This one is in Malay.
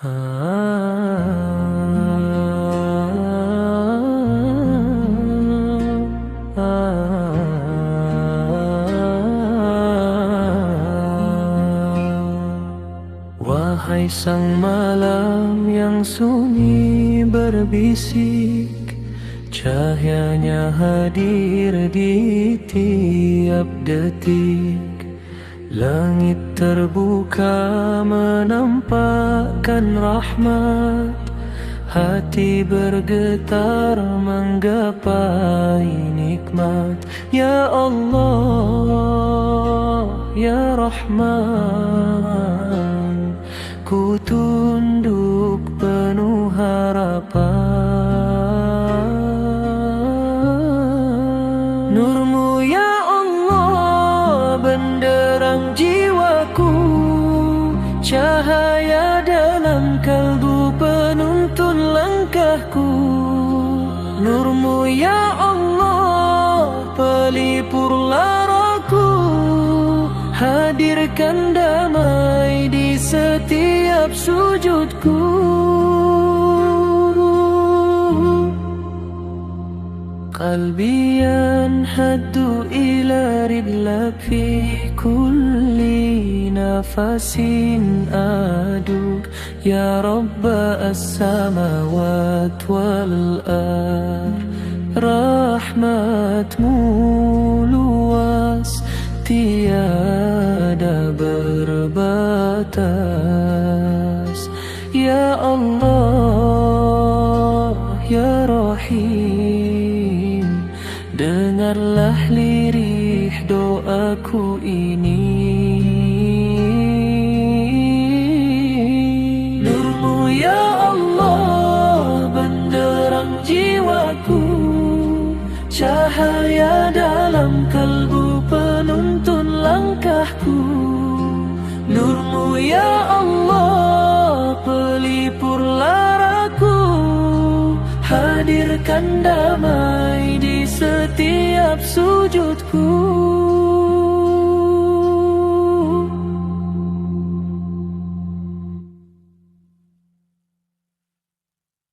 Wahai sang malam yang sunyi berbisik, cahayanya hadir di tiap detik. Langit terbuka menampakkan rahmat, hati bergetar menggapai nikmat. Ya Allah, Ya Rahman, ku tunduk penuh harapan. Nurmu ya Allah benderang jiwaku, cahaya dalam kalbu penuntun langkahku. Nurmu ya Allah pelipur laraku, hadirkan damai di setiap sujudku. Qalbi yanhaddu ila ridlak fi kulli nafasin aduk. Ya Rabba as-samawat wal ard, rahmatmu luas tiada berbatas. Ya Allah, Ya Rahim, dengarlah lirih doaku ini. Nurmu ya Allah benderang jiwaku, cahaya dalam kalbu penuntun langkahku. Nurmu ya Allah pelipur laraku, hadirkan damai di setiap sujudku.